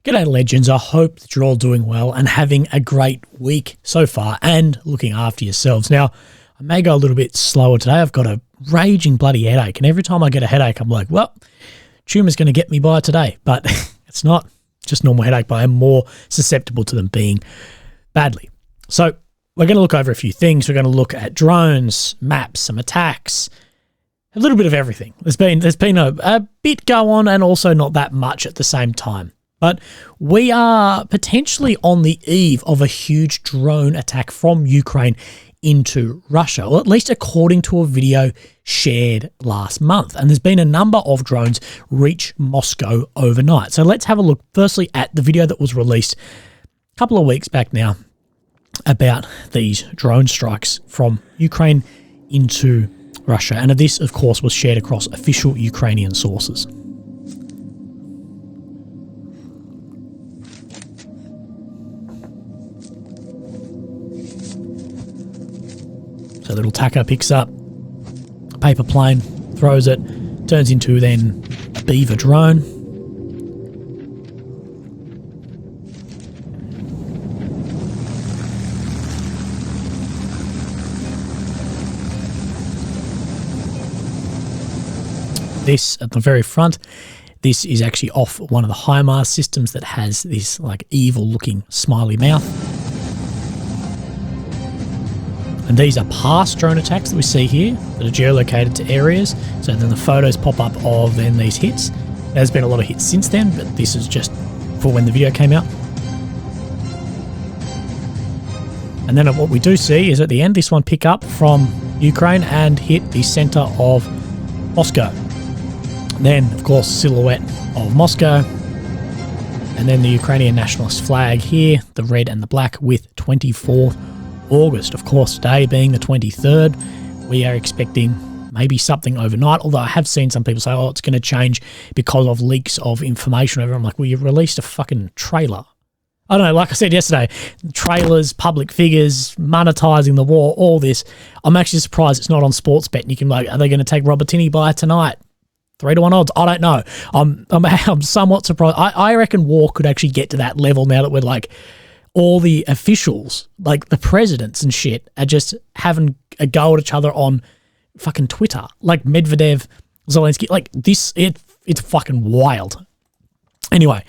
G'day legends, I hope that you're all doing well and having a great week so far and looking after yourselves. Now, I may go a little bit slower today. I've got a raging bloody headache, and every time I get a headache, I'm like, well, tumour's going to get me by today. But it's not just normal headache, but I'm more susceptible to them being badly. So we're going to look over a few things. We're going to look at drones, maps, some attacks, a little bit of everything. There's been a bit go on and also not that much at the same time. But we are potentially on the eve of a huge drone attack from Ukraine into Russia, or at least according to a video shared last month. And there's been a number of drones reach Moscow overnight. So let's have a look firstly at the video that was released a couple of weeks back now about these drone strikes from Ukraine into Russia. And this, of course, was shared across official Ukrainian sources. So little tacker picks up a paper plane, throws it, turns into then a beaver drone. This at the very front, this is actually off one of the HIMARS systems that has this like evil looking smiley mouth. And these are past drone attacks that we see here that are geolocated to areas. So then the photos pop up of then these hits. There's been a lot of hits since then, but this is just for when the video came out. And then what we do see is at the end, this one pick up from Ukraine and hit the center of Moscow. Then, of course, silhouette of Moscow. And then the Ukrainian nationalist flag here, the red and the black with 24th August. Of course, today being the 23rd, we are expecting maybe something overnight, although I have seen some people say, oh, it's going to change because of leaks of information. I'm like, well, you released a fucking trailer. I don't know, like I said yesterday, trailers, public figures, monetizing the war, all this. I'm actually surprised it's not on Sportsbet, and you can like, are they going to take Robertini by tonight? 3-1 odds. I don't know. I'm somewhat surprised. I reckon war could actually get to that level now that we're like, all the officials, like the presidents and shit, are just having a go at each other on fucking Twitter. Like Medvedev, Zelensky, like this, it's fucking wild. Anyway,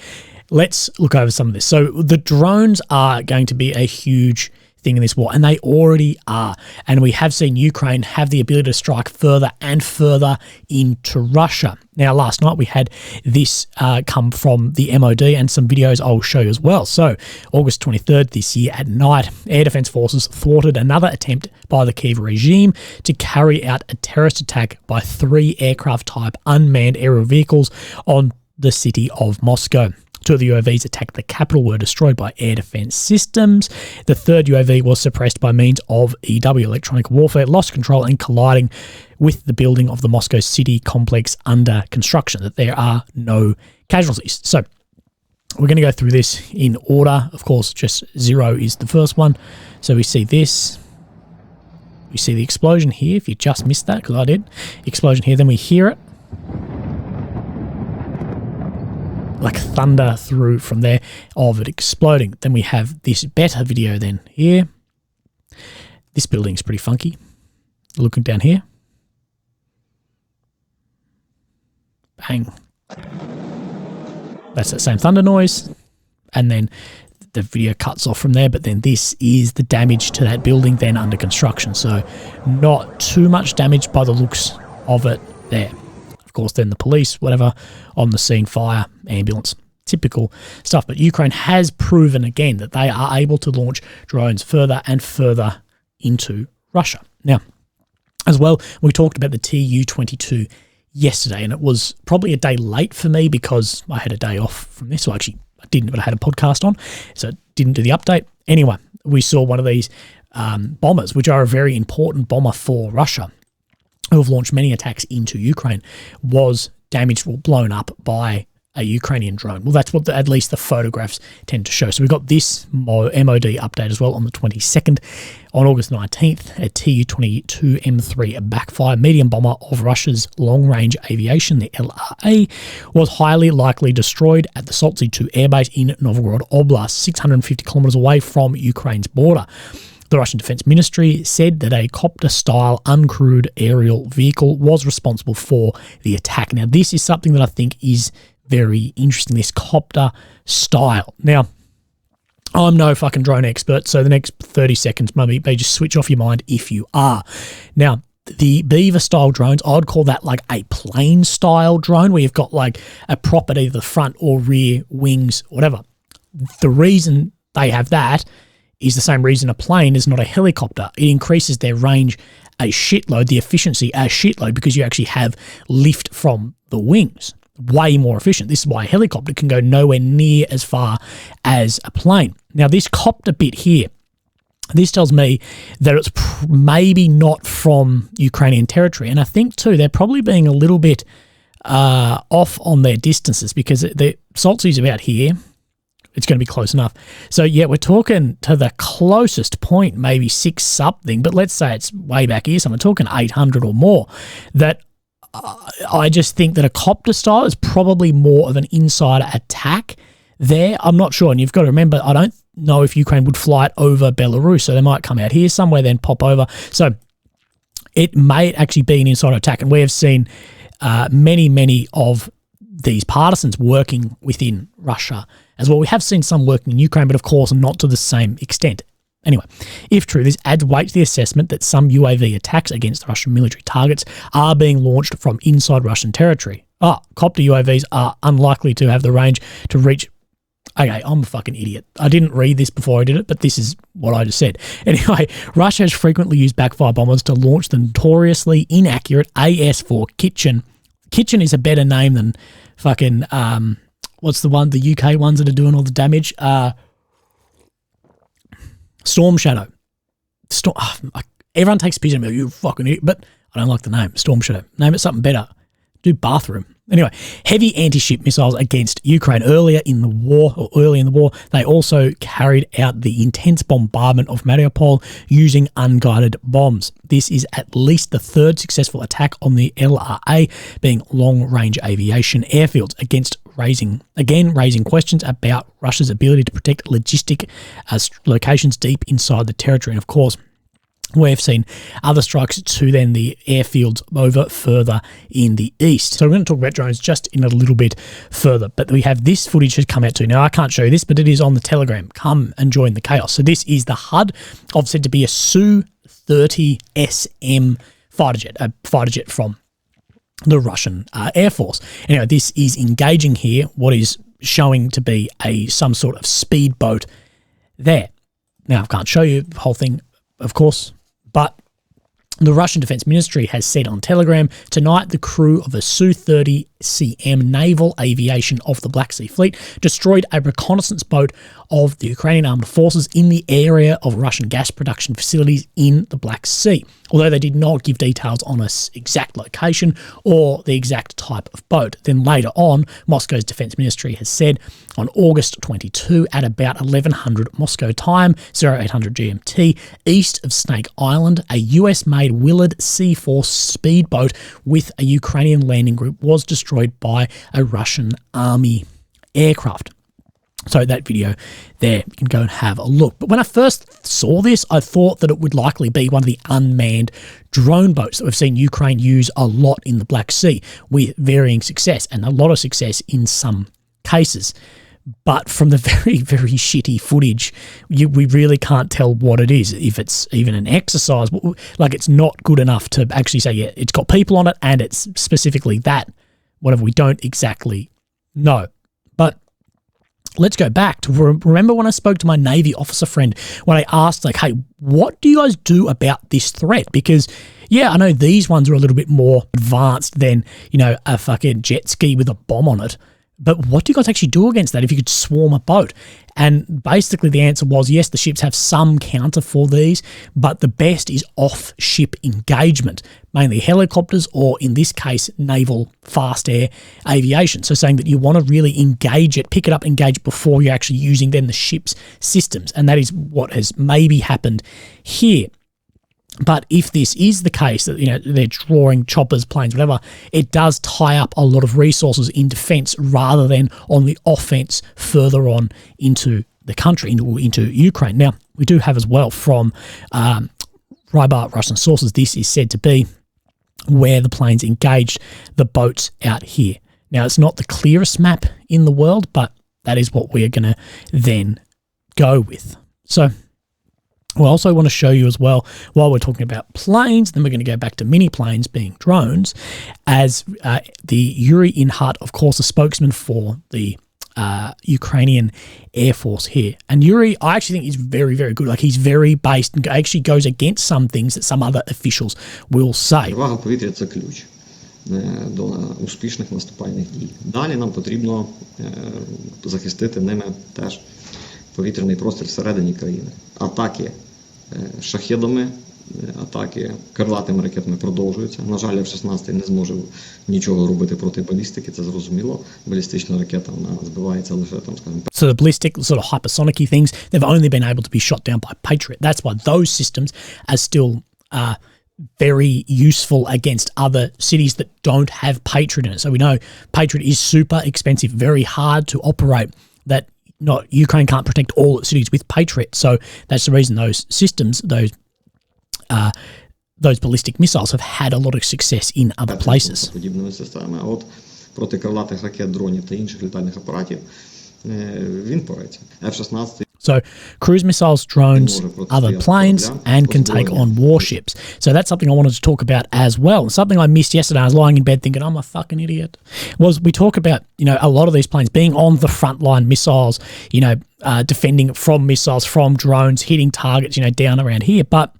let's look over some of this. So the drones are going to be a huge thing in this war, and they already are. And we have seen Ukraine have the ability to strike further and further into Russia. Now, last night we had this come from the MOD and some videos I'll show you as well. So, August 23rd this year at night, Air Defense Forces thwarted another attempt by the Kyiv regime to carry out a terrorist attack by 3 aircraft-type unmanned aerial vehicles on the city of Moscow. 2 of the UAVs attacked the capital were destroyed by air defense systems. The 3rd UAV was suppressed by means of EW, electronic warfare, lost control and colliding with the building of the Moscow city complex under construction. That there are no casualties. So we're going to go through this in order. Of course, just 0 is the first one. So we see this. We see the explosion here. If you just missed that, because I did. Explosion here, then we hear it. Like thunder through from there of it exploding. Then we have this better video then here. This building's pretty funky. Looking down here. Bang. That's that same thunder noise. And then the video cuts off from there, but then this is the damage to that building then under construction. So not too much damage by the looks of it there. Of course, then the police, whatever, on the scene, fire, ambulance, typical stuff. But Ukraine has proven again that they are able to launch drones further and further into Russia. Now, as well, we talked about the Tu-22 yesterday, and it was probably a day late for me because I had a day off from this. So actually, I didn't, but I had a podcast on, so I didn't do the update. Anyway, we saw one of these bombers, which are a very important bomber for Russia, who have launched many attacks into Ukraine, was damaged or blown up by a Ukrainian drone. Well, that's what at least the photographs tend to show. So we've got this MOD update as well on the 22nd. On August 19th, a Tu-22M3 backfire medium bomber of Russia's long-range aviation, the LRA, was highly likely destroyed at the Soltsy 2 airbase in Novgorod Oblast, 650 kilometers away from Ukraine's border. The Russian Defense Ministry said that a copter-style uncrewed aerial vehicle was responsible for the attack. Now, this is something that I think is very interesting, this copter style. Now, I'm no fucking drone expert, so the next 30 seconds maybe just switch off your mind if you are. Now, the Beaver style drones, I'd call that like a plane style drone where you've got like a prop at either the front or rear wings, whatever. The reason they have that is the same reason a plane is not a helicopter. It increases their range a shitload, the efficiency a shitload, because you actually have lift from the wings. Way more efficient. This is why a helicopter can go nowhere near as far as a plane. Now, this copter bit here, this tells me that it's maybe not from Ukrainian territory. And I think, too, they're probably being a little bit off on their distances, because the Soltsy's about here. It's going to be close enough. So, yeah, we're talking to the closest point, maybe 6 something, but let's say it's way back here. So we're talking 800 or more. That I just think that a copter style is probably more of an insider attack there. I'm not sure. And you've got to remember, I don't know if Ukraine would fly it over Belarus. So they might come out here somewhere, then pop over. So it may actually be an insider attack. And we have seen many of these partisans working within Russia as well. We have seen some working in Ukraine, but of course not to the same extent. Anyway, if true, this adds weight to the assessment that some UAV attacks against Russian military targets are being launched from inside Russian territory. Copter UAVs are unlikely to have the range to reach... Okay, I'm a fucking idiot. I didn't read this before I did it, but this is what I just said. Anyway, Russia has frequently used backfire bombers to launch the notoriously inaccurate AS-4 Kitchen. Kitchen is a better name than fucking... what's the one? The UK ones that are doing all the damage? Storm Shadow. Everyone takes a picture of me, you fucking idiot, but I don't like the name. Storm Shadow. Name it something better. Do bathroom. Anyway, heavy anti-ship missiles against Ukraine early in the war. They also carried out the intense bombardment of Mariupol using unguided bombs. This is at least the third successful attack on the LRA, being long-range aviation airfields, raising questions about Russia's ability to protect logistic locations deep inside the territory. And of course, we've seen other strikes to then the airfields over further in the east. So we're going to talk about drones just in a little bit further, but we have this footage to come out to. Now, I can't show you this, but it is on the Telegram. Come and join the chaos. So this is the HUD of said to be a Su-30 SM fighter jet from the Russian Air Force. Anyway, this is engaging here what is showing to be some sort of speedboat there. Now, I can't show you the whole thing, of course, but the Russian Defense Ministry has said on Telegram, tonight the crew of a Su-30 CM naval aviation of the Black Sea Fleet destroyed a reconnaissance boat of the Ukrainian armed forces in the area of Russian gas production facilities in the Black Sea, although they did not give details on its exact location or the exact type of boat. Then later on, Moscow's Defense Ministry has said on August 22 at about 1100 Moscow time, 0800 GMT, east of Snake Island, a US-made Willard C-4 speedboat with a Ukrainian landing group was destroyed by a Russian army aircraft. So that video there, you can go and have a look. But when I first saw this, I thought that it would likely be one of the unmanned drone boats that we've seen Ukraine use a lot in the Black Sea with varying success, and a lot of success in some cases. But from the very, very shitty footage, we really can't tell what it is, if it's even an exercise. Like, it's not good enough to actually say, yeah, it's got people on it and it's specifically that. Whatever, we don't exactly know. But let's go back to, remember when I spoke to my Navy officer friend, when I asked, like, hey, what do you guys do about this threat? Because, yeah, I know these ones are a little bit more advanced than, you know, a fucking jet ski with a bomb on it. But what do you guys actually do against that if you could swarm a boat? And basically the answer was, yes, the ships have some counter for these, but the best is off-ship engagement, mainly helicopters or, in this case, naval fast air aviation. So saying that you want to really engage it, pick it up, engage before you're actually using then the ship's systems. And that is what has maybe happened here. But if this is the case, that they're drawing choppers, planes, whatever, it does tie up a lot of resources in defence rather than on the offence further on into the country, into Ukraine. Now, we do have as well from Rybart Russian sources, this is said to be where the planes engaged the boats out here. Now, it's not the clearest map in the world, but that is what we're going to then go with. So, we also want to show you as well, while we're talking about planes, then we're going to go back to mini planes being drones, as the Yuri Inhart, of course, a spokesman for the Ukrainian Air Force here. And Yuri, I actually think, is very, very good. Like, he's very based and actually goes against some things that some other officials will say. Перевага повітря – це ключ до успішних наступальних дій. Далі нам потрібно захистити ними теж повітряний простір всередині країни. Атаки шахедами, атаки крилатими ракетами продовжуються. На жаль, F-16 не зможе нічого робити проти балістики, це зрозуміло. Балістична ракета, вона збивається лише там, скажімо. So the ballistic sort of hypersonic things, they've only been able to be shot down by Patriot. That's why those systems are still very useful against other cities that don't have Patriot in it. So we know Patriot is super expensive, very hard to operate, that Ukraine can't protect all its cities with Patriot. So that's the reason those systems, those ballistic missiles have had a lot of success in other places. Подібними системами. А от проти крилатих ракет, дронів та інших літальних апаратів він порається. F-16 So cruise missiles, drones, other planes, and can take on warships. So that's something I wanted to talk about as well. Something I missed yesterday. I was lying in bed thinking, I'm a fucking idiot. Was we talk about, a lot of these planes being on the front line missiles, defending from missiles, from drones, hitting targets, down around here. But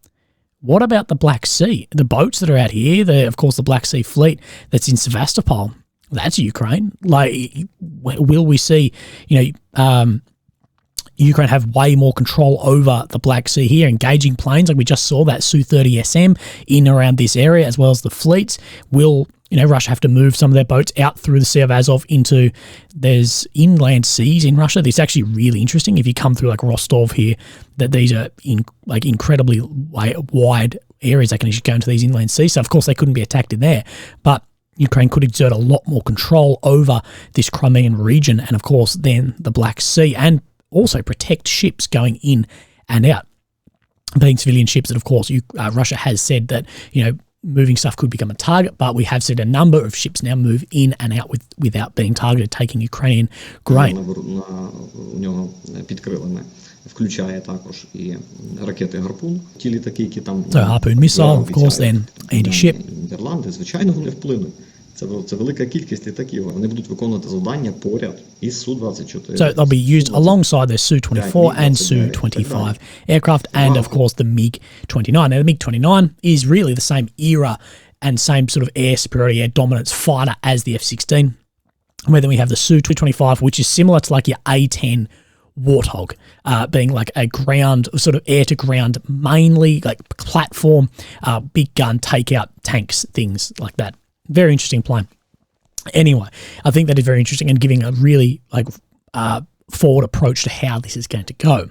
what about the Black Sea? The boats that are out here, of course, the Black Sea Fleet that's in Sevastopol, that's Ukraine. Like, will we see, Ukraine have way more control over the Black Sea here, engaging planes like we just saw that Su-30SM in around this area, as well as the fleets? Will Russia have to move some of their boats out through the Sea of Azov into, there's inland seas in Russia. This is actually really interesting. If you come through like Rostov here, that these are incredibly wide areas that can actually go into these inland seas. So of course they couldn't be attacked in there, but Ukraine could exert a lot more control over this Crimean region, and of course then the Black Sea, and also protect ships going in and out, being civilian ships that, of course, Russia has said that, moving stuff could become a target, but we have seen a number of ships now move in and out without being targeted, taking Ukrainian grain. У нього під крилами включає також і ракети «Гарпун». Ті літаки, які там... So Harpoon missile, of course, then anti-ship. Нідерланди, звичайно, вони вплинуть. Це велика кількість літаків. Вони будуть виконувати завдання поряд із Су-24. So they'll be used alongside the Su-24 and Su-25 aircraft, and of course the MiG-29. Now the MiG-29 is really the same era and same sort of air superiority, air dominance fighter as the F-16. Where then we have the Su-25, which is similar to like your A-10 Warthog, being like a ground, sort of air-to-ground, mainly like platform, big gun, take-out tanks, things like that. Very interesting plane. Anyway, I think that is very interesting and giving a really forward approach to how this is going to go.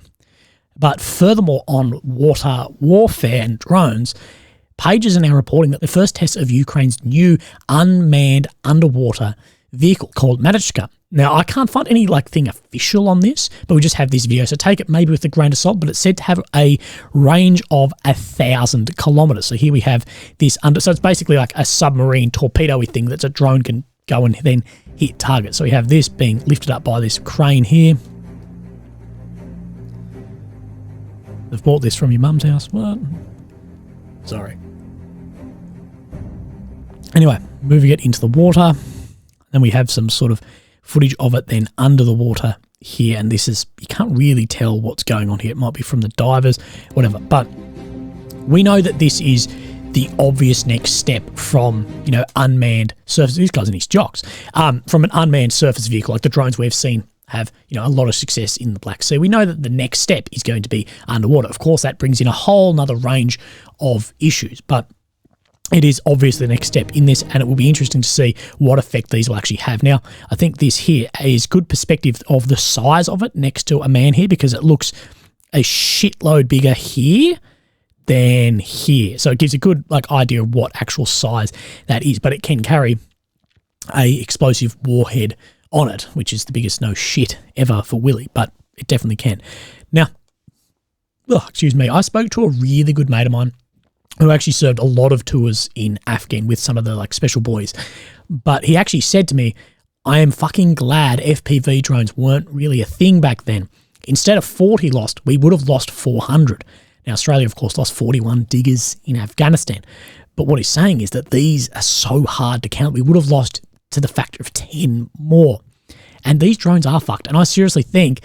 But furthermore, on water warfare and drones, pages are now reporting that the first test of Ukraine's new unmanned underwater vehicle called Matychka. Now, I can't find any thing official on this, but we just have this video, so take it maybe with a grain of salt, but it's said to have a range of 1,000 kilometers. So here we have this so it's basically like a submarine torpedo-y thing that a drone can go and then hit targets. So we have this being lifted up by this crane here. They've bought this from your mum's house. What? Sorry. Anyway, moving it into the water. Then we have some sort of footage of it then under the water here, and this is, you can't really tell what's going on here. It might be from the divers, whatever, but we know that this is the obvious next step from, unmanned surface. These guys are these jocks. From an unmanned surface vehicle, like the drones we've seen have, a lot of success in the Black Sea. We know that the next step is going to be underwater. Of course, that brings in a whole nother range of issues, but it is obviously the next step in this, and it will be interesting to see what effect these will actually have. Now, I think this here is good perspective of the size of it next to a man here, because it looks a shitload bigger here than here. So it gives a good idea of what actual size that is, but it can carry a explosive warhead on it, which is the biggest no shit ever for Willy, but it definitely can. Now, I spoke to a really good mate of mine who actually served a lot of tours in Afghan with some of the special boys, but he actually said to me, I am fucking glad FPV drones weren't really a thing back then. Instead of 40 lost, we would have lost 400. Now, Australia, of course, lost 41 diggers in Afghanistan, but what he's saying is that these are so hard to count. We would have lost to the factor of 10 more. And these drones are fucked. And I seriously think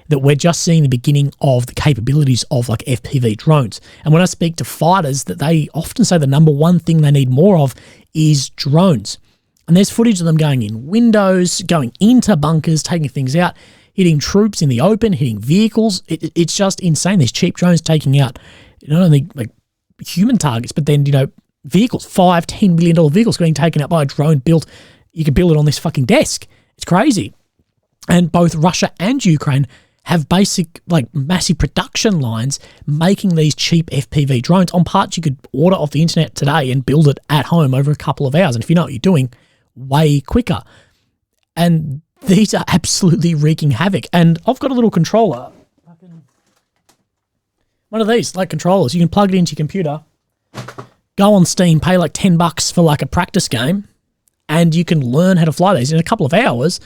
that we're just seeing the beginning of the capabilities of FPV drones. And when I speak to fighters, that they often say the number one thing they need more of is drones. And there's footage of them going in windows, going into bunkers, taking things out, hitting troops in the open, hitting vehicles. It's just insane. There's cheap drones taking out not only human targets, but then, vehicles, $5-10 million vehicles getting taken out by a drone built. You could build it on this fucking desk. It's crazy. And both Russia and Ukraine have basic, massive production lines making these cheap FPV drones on parts you could order off the internet today and build it at home over a couple of hours. And if you know what you're doing, way quicker. And these are absolutely wreaking havoc. And I've got a little controller. One of these, controllers. You can plug it into your computer, go on Steam, pay $10 for a practice game, and you can learn how to fly these in a couple of hours.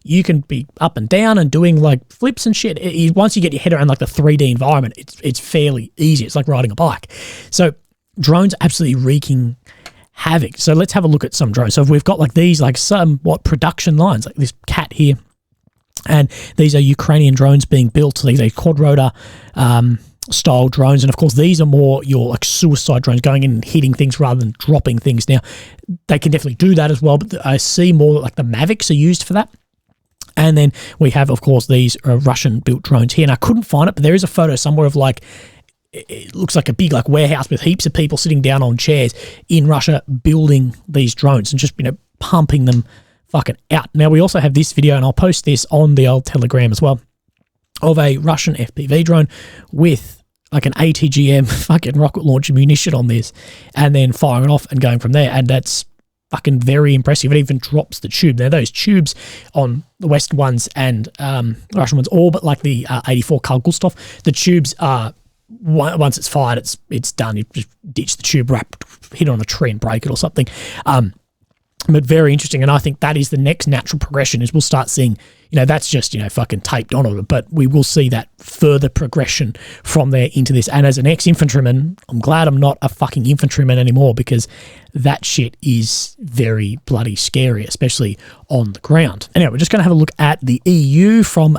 You can be up and down and doing flips and shit. Once you get your head around the 3D environment, it's fairly easy. It's like riding a bike. So drones are absolutely wreaking havoc. So let's have a look at some drones. So if we've got these somewhat production lines, like this cat here, and these are Ukrainian drones being built. So these are quad rotor style drones, and of course these are more your suicide drones going in and hitting things rather than dropping things. Now they can definitely do that as well, but I see more the Mavics are used for that. And then we have, of course, these Russian built drones here, and I couldn't find it, but there is a photo somewhere of it looks like a big warehouse with heaps of people sitting down on chairs in Russia building these drones and just pumping them fucking out. Now we also have this video, and I'll post this on the old Telegram as well, of a Russian FPV drone with an ATGM fucking rocket launcher munition on this, and then firing it off and going from there. And that's fucking very impressive. It even drops the tube. Now those tubes on the Western ones and Russian ones, all but the 84 Carl Gustav, the tubes are, once it's fired, it's done. You just ditch the tube, hit it on a tree and break it or something. But very interesting, and I think that is the next natural progression, is we'll start seeing, that's just, fucking taped on it, but we will see that further progression from there into this. And as an ex-infantryman, I'm glad I'm not a fucking infantryman anymore, because that shit is very bloody scary, especially on the ground. Anyway, we're just going to have a look at the EU from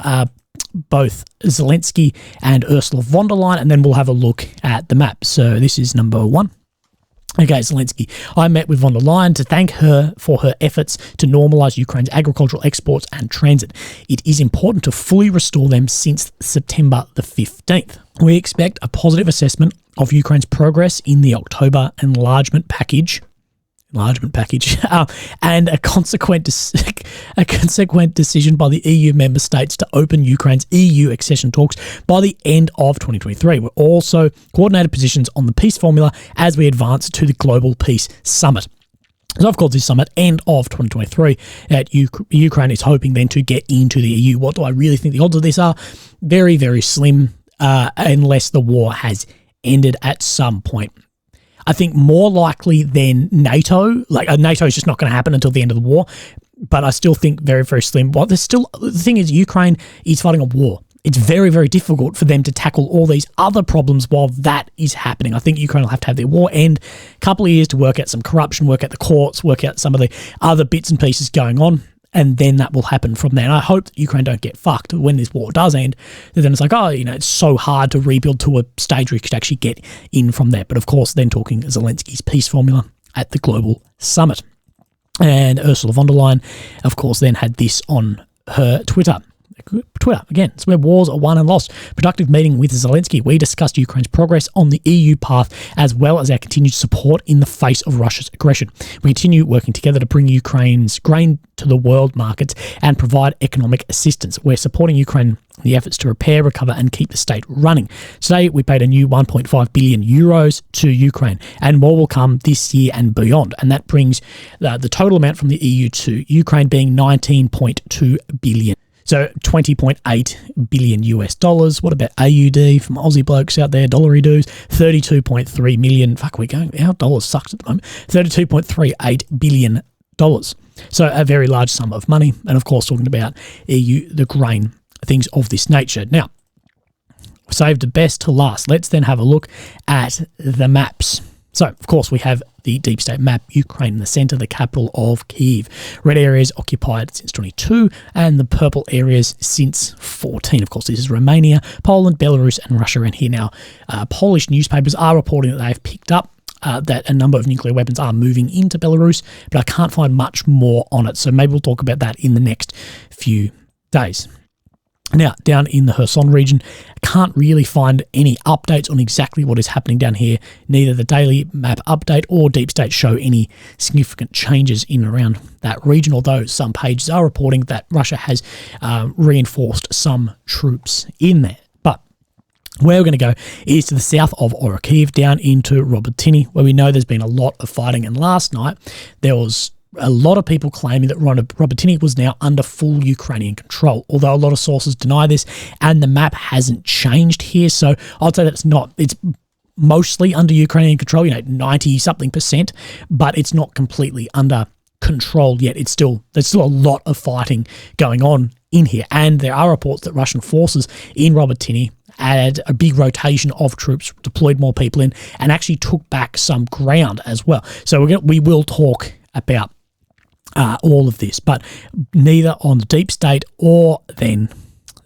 both Zelensky and Ursula von der Leyen, and then we'll have a look at the map. So this is number 1. Okay, Zelensky. I met with von der Leyen to thank her for her efforts to normalise Ukraine's agricultural exports and transit. It is important to fully restore them since September the 15th. We expect a positive assessment of Ukraine's progress in the October enlargement package, and a consequent decision by the EU member states to open Ukraine's EU accession talks by the end of 2023. We're also coordinated positions on the peace formula as we advance to the Global Peace Summit. So I've called this summit end of 2023. Ukraine is hoping then to get into the EU. What do I really think the odds of this are? Very, very slim, unless the war has ended at some point. I think more likely than NATO. NATO is just not going to happen until the end of the war, but I still think very, very slim. Well, the thing is, Ukraine is fighting a war. It's very, very difficult for them to tackle all these other problems while that is happening. I think Ukraine will have to have their war end, a couple of years to work out some corruption, work out the courts, work out some of the other bits and pieces going on, and then that will happen from there. And I hope that Ukraine don't get fucked when this war does end. Then it's like, oh, it's so hard to rebuild to a stage where you could actually get in from there. But of course, then talking Zelensky's peace formula at the global summit. And Ursula von der Leyen, of course, then had this on her Twitter. Again, it's where wars are won and lost. Productive meeting with Zelensky. We discussed Ukraine's progress on the EU path as well as our continued support in the face of Russia's aggression. We continue working together to bring Ukraine's grain to the world markets and provide economic assistance. We're supporting Ukraine in the efforts to repair, recover and keep the state running. Today, we paid a new 1.5 billion euros to Ukraine, and more will come this year and beyond. And that brings the total amount from the EU to Ukraine being 19.2 billion. So 20.8 billion US dollars. What about AUD from Aussie blokes out there? Dollary doos, 32.3 million. Fuck, we're going. Our dollar sucks at the moment. $32.38 billion. So a very large sum of money. And of course, talking about EU, the grain, things of this nature. Now, saved the best to last. Let's then have a look at the maps. So, of course, we have the deep state map, Ukraine in the centre, the capital of Kyiv. Red areas occupied since 22 and the purple areas since 14. Of course, this is Romania, Poland, Belarus and Russia. And here now, Polish newspapers are reporting that they've picked up that a number of nuclear weapons are moving into Belarus, but I can't find much more on it. So maybe we'll talk about that in the next few days. Now, down in the Kherson region, can't really find any updates on exactly what is happening down here. Neither the daily map update or Deep State show any significant changes in and around that region, although some pages are reporting that Russia has reinforced some troops in there. But where we're going to go is to the south of Orikhiv, down into Robotyne, where we know there's been a lot of fighting. And last night, there was a lot of people claiming that Robotyne was now under full Ukrainian control, although a lot of sources deny this, and the map hasn't changed here. So I'd say that it's mostly under Ukrainian control, 90-something%, but it's not completely under control yet. There's still a lot of fighting going on in here, and there are reports that Russian forces in Robotyne added a big rotation of troops, deployed more people in, and actually took back some ground as well. So we will talk about all of this, but neither on the Deep State or then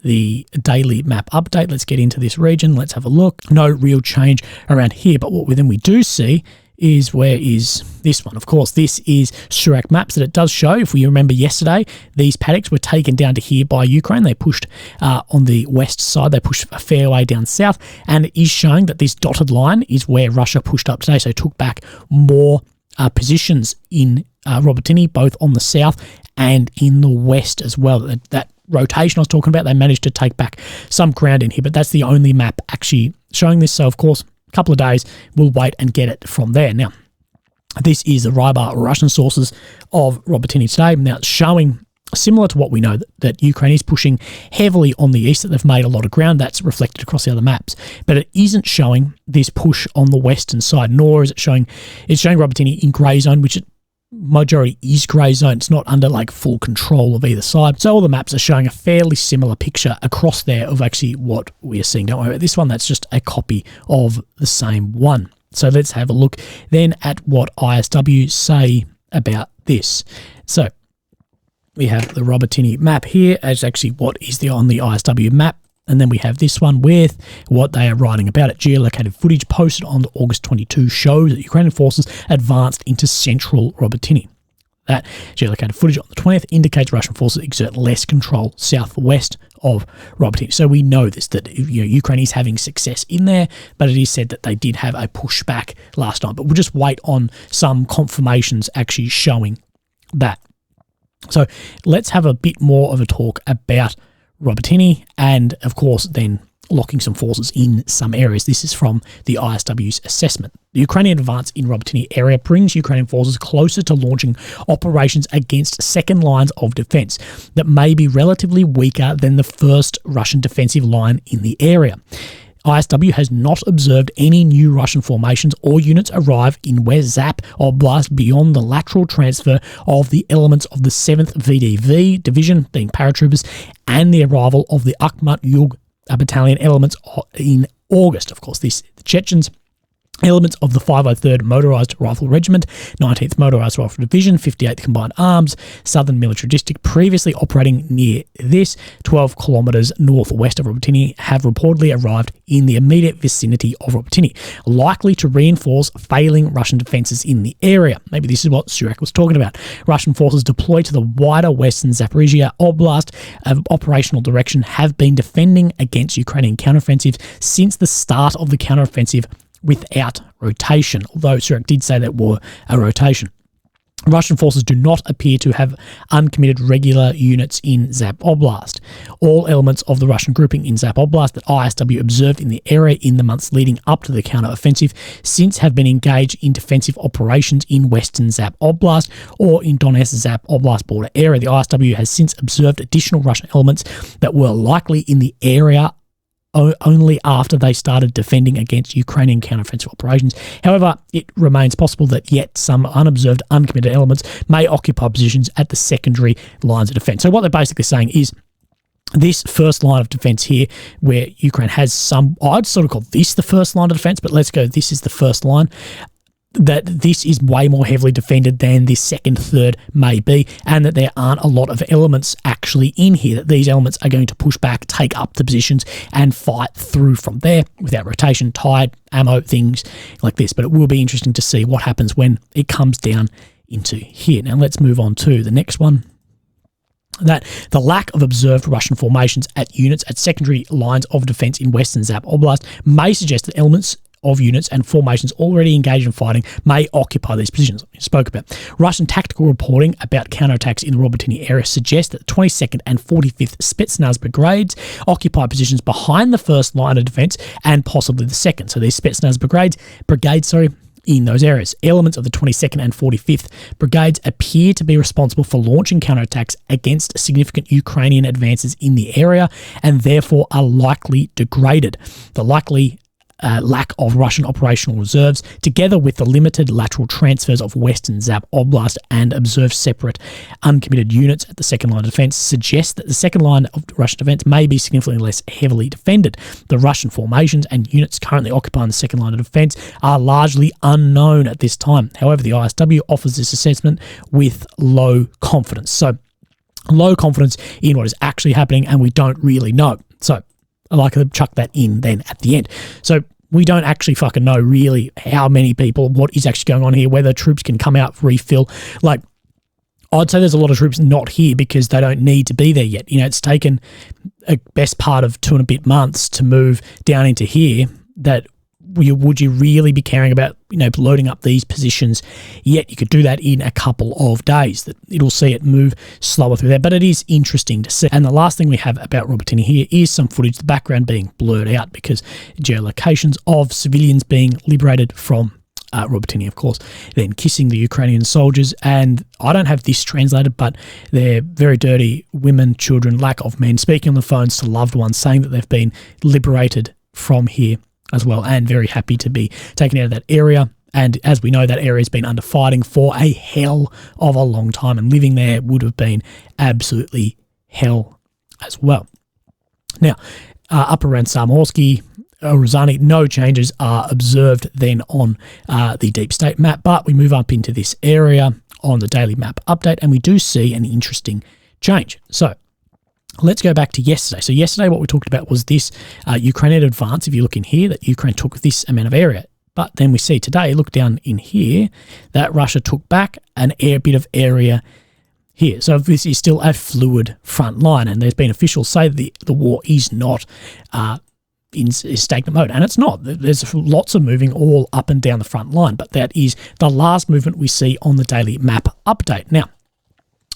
the daily map update. Let's get into this region. Let's have a look. No real change around here, but what we do see is where is this one. Of course, this is Surak maps that it does show. If we remember yesterday, these paddocks were taken down to here by Ukraine. They pushed on the west side. They pushed a fair way down south, and it is showing that this dotted line is where Russia pushed up today, so took back more positions in Robotyne, both on the south and in the west as well. That rotation I was talking about, they managed to take back some ground in here, but that's the only map actually showing this. So, of course, a couple of days, we'll wait and get it from there. Now, this is the Rybar Russian sources of Robotyne today. Now, it's showing similar to what we know that Ukraine is pushing heavily on the east, that they've made a lot of ground. That's reflected across the other maps, but it isn't showing this push on the western side, nor is it showing, it's showing Robotyne in grey zone, which majority is grey zone. It's not under like full control of either side. So all the maps are showing a fairly similar picture across there of actually what we are seeing. Don't worry about this one. That's just a copy of the same one. So let's have a look then at what ISW say about this. So we have the Robotyne map here as actually what is on the ISW map. And then we have this one with what they are writing about it. Geolocated footage posted on August 22 shows that Ukrainian forces advanced into central Robotyne. That geolocated footage on the 20th indicates Russian forces exert less control southwest of Robotyne. So we know this, that Ukraine is having success in there, but it is said that they did have a pushback last night. But we'll just wait on some confirmations actually showing that. So let's have a bit more of a talk about Robotyne and, of course, then locking some forces in some areas. This is from the ISW's assessment. The Ukrainian advance in Robotyne area brings Ukrainian forces closer to launching operations against second lines of defence that may be relatively weaker than the first Russian defensive line in the area. ISW has not observed any new Russian formations or units arrive in West Zap Oblast beyond the lateral transfer of the elements of the 7th VDV division, being paratroopers, and the arrival of the Akhmat Yug battalion elements in August. Of course, the Chechens Elements of the 503rd Motorised Rifle Regiment, 19th Motorised Rifle Division, 58th Combined Arms, Southern Military District, previously operating near this, 12 kilometres northwest of Robotini, have reportedly arrived in the immediate vicinity of Robotini, likely to reinforce failing Russian defences in the area. Maybe this is what Surak was talking about. Russian forces deployed to the wider western Zaporizhia Oblast of operational direction have been defending against Ukrainian counteroffensives since the start of the counteroffensive without rotation, although Surak did say that were a rotation. Russian forces do not appear to have uncommitted regular units in Zap Oblast. All elements of the Russian grouping in Zap Oblast that ISW observed in the area in the months leading up to the counter-offensive since have been engaged in defensive operations in western Zap Oblast or in Donetsk Zap Oblast border area. The ISW has since observed additional Russian elements that were likely in the area only after they started defending against Ukrainian counteroffensive operations. However, it remains possible that yet some unobserved, uncommitted elements may occupy positions at the secondary lines of defence. So what they're basically saying is this first line of defence here, where Ukraine has some, I'd sort of call this the first line of defence, but let's go, this is the first line, that this is way more heavily defended than this second, third may be, and that there aren't a lot of elements actually in here, that these elements are going to push back, take up the positions, and fight through from there without rotation, tied, ammo, things like this. But it will be interesting to see what happens when it comes down into here. Now let's move on to the next one. That the lack of observed Russian formations at units at secondary lines of defence in western Zap Oblast may suggest that elements of units and formations already engaged in fighting may occupy these positions we spoke about. Russian tactical reporting about counterattacks in the Robotini area suggests that the 22nd and 45th Spetsnaz brigades occupy positions behind the first line of defence and possibly the second. So these Spetsnaz brigades, in those areas. Elements of the 22nd and 45th brigades appear to be responsible for launching counterattacks against significant Ukrainian advances in the area and therefore are likely degraded. The likely lack of Russian operational reserves, together with the limited lateral transfers of western Zap Oblast and observed separate uncommitted units at the second line of defence, suggests that the second line of Russian defence may be significantly less heavily defended. The Russian formations and units currently occupying the second line of defence are largely unknown at this time. However, the ISW offers this assessment with low confidence. So, low confidence in what is actually happening, and we don't really know. So, I like to chuck that in then at the end. So we don't actually fucking know really how many people, what is actually going on here, whether troops can come out, refill. Like, I'd say there's a lot of troops not here because they don't need to be there yet. You know, it's taken a best part of 2 and a bit months to move down into here. That would you really be caring about, you know, loading up these positions? Yet you could do that in a couple of days. That it'll see it move slower through there, but it is interesting to see. And the last thing we have about Robotini here is some footage, the background being blurred out because geolocations of civilians being liberated from Robotini, of course, then kissing the Ukrainian soldiers. And I don't have this translated, but they're very dirty women, children, lack of men, speaking on the phones to loved ones, saying that they've been liberated from here as well, and very happy to be taken out of that area. And as we know, that area has been under fighting for a hell of a long time, and living there would have been absolutely hell as well. Now, up around Samorsky, Rozhany, no changes are observed then on the deep state map, but we move up into this area on the daily map update, and we do see an interesting change. So let's go back to yesterday. So yesterday what we talked about was this Ukrainian advance. If you look in here, that Ukraine took this amount of area. But then we see today, look down in here, that Russia took back a bit of area here. So this is still a fluid front line, and there's been officials say that the war is not in stagnant mode, and it's not. There's lots of moving all up and down the front line, but that is the last movement we see on the daily map update. Now,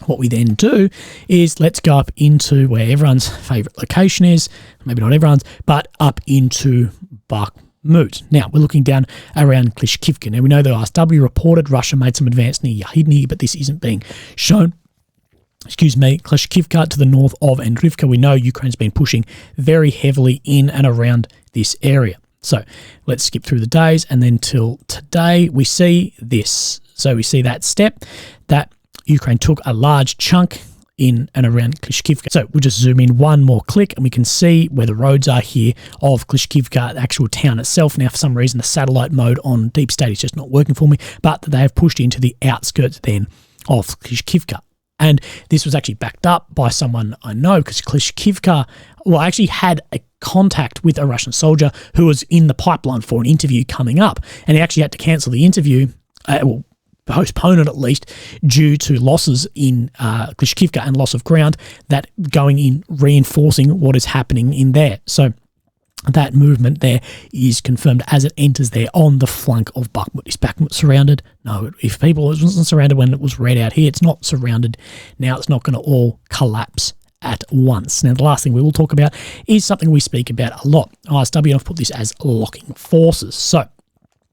what we then do is let's go up into where everyone's favourite location is, maybe not everyone's, but up into Bakhmut. Now, we're looking down around Klishkivka. Now, we know the ISW reported Russia made some advance near Yahidny, but this isn't being shown. Klishkivka to the north of Andrivka. We know Ukraine's been pushing very heavily in and around this area. So let's skip through the days, and then till today we see this. So we see that step that Ukraine took a large chunk in and around Klishkivka. So we'll just zoom in one more click and we can see where the roads are here of Klishkivka, the actual town itself. Now, for some reason, the satellite mode on Deep State is just not working for me, but they have pushed into the outskirts then of Klishkivka. And this was actually backed up by someone I know, because Klishkivka, well, I actually had a contact with a Russian soldier who was in the pipeline for an interview coming up, and he actually had to cancel the interview, well, postpone it at least, due to losses in Klishkivka and loss of ground, that going in reinforcing what is happening in there. So that movement there is confirmed as it enters there on the flank of Bakhmut. Is Bakhmut surrounded? No. If people, it wasn't surrounded when it was red out here, it's not surrounded now. It's not going to all collapse at once. Now, the last thing we will talk about is something we speak about a lot. ISW have put this as locking forces. So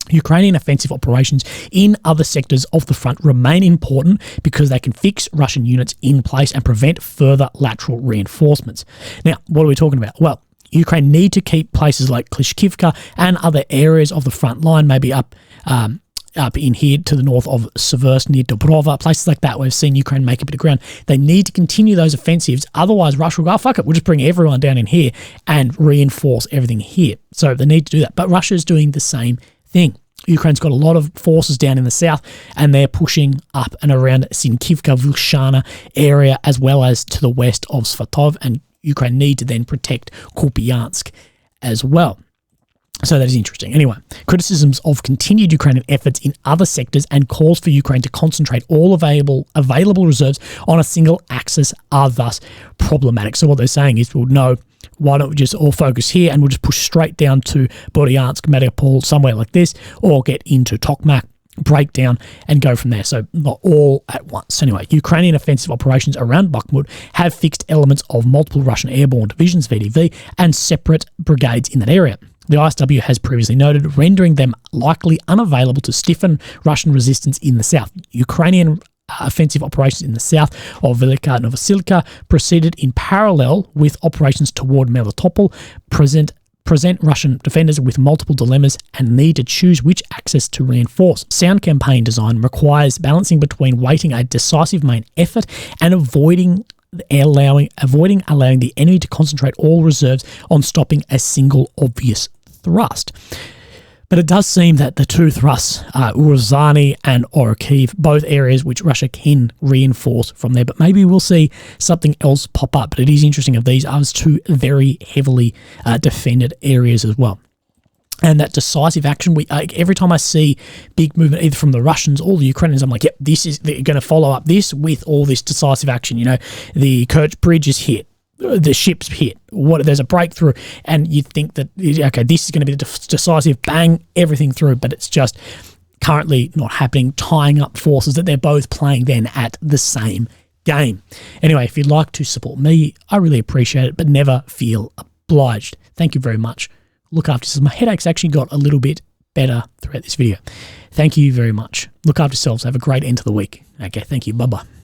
Ukrainian offensive operations in other sectors of the front remain important because they can fix Russian units in place and prevent further lateral reinforcements. Now, what are we talking about? Well, Ukraine need to keep places like Klishkivka and other areas of the front line, maybe up in here to the north of Seversk, near Dobrova, places like that where we've seen Ukraine make a bit of ground. They need to continue those offensives. Otherwise, Russia will go, oh, fuck it, we'll just bring everyone down in here and reinforce everything here. So they need to do that. But Russia is doing the same thing. Ukraine's got a lot of forces down in the south, and they're pushing up and around Sinkivka, Vilshana area, as well as to the west of Svatov, and Ukraine need to then protect Kupiansk as well. So that is interesting. Anyway, criticisms of continued Ukrainian efforts in other sectors and calls for Ukraine to concentrate all available reserves on a single axis are thus problematic. So what they're saying is, well, no, why don't we just all focus here and we'll just push straight down to Berdyansk, Mariupol, somewhere like this, or get into Tokmak, break down and go from there. So not all at once. Anyway, Ukrainian offensive operations around Bakhmut have fixed elements of multiple Russian airborne divisions, VDV, and separate brigades in that area. The ISW has previously noted, rendering them likely unavailable to stiffen Russian resistance in the south. Ukrainian offensive operations in the south of Velika Novosilka proceeded in parallel with operations toward Melitopol, present Russian defenders with multiple dilemmas and need to choose which axis to reinforce. Sound campaign design requires balancing between weighting a decisive main effort and avoiding allowing the enemy to concentrate all reserves on stopping a single obvious thrust. But it does seem that the two thrusts are Uruzani and Orokhiv, both areas which Russia can reinforce from there. But maybe we'll see something else pop up. But it is interesting of these are two very heavily defended areas as well. And that decisive action, every time I see big movement, either from the Russians or the Ukrainians, I'm like, yep, they're going to follow up this with all this decisive action. You know, the Kerch Bridge is hit. The ship's hit, there's a breakthrough, and you think that, okay, this is going to be the decisive bang, everything through, but it's just currently not happening, tying up forces that they're both playing then at the same game. Anyway, if you'd like to support me, I really appreciate it, but never feel obliged. Thank you very much. Look after yourselves. My headache's actually got a little bit better throughout this video. Thank you very much. Look after yourselves. Have a great end to the week. Okay, thank you. Bye-bye.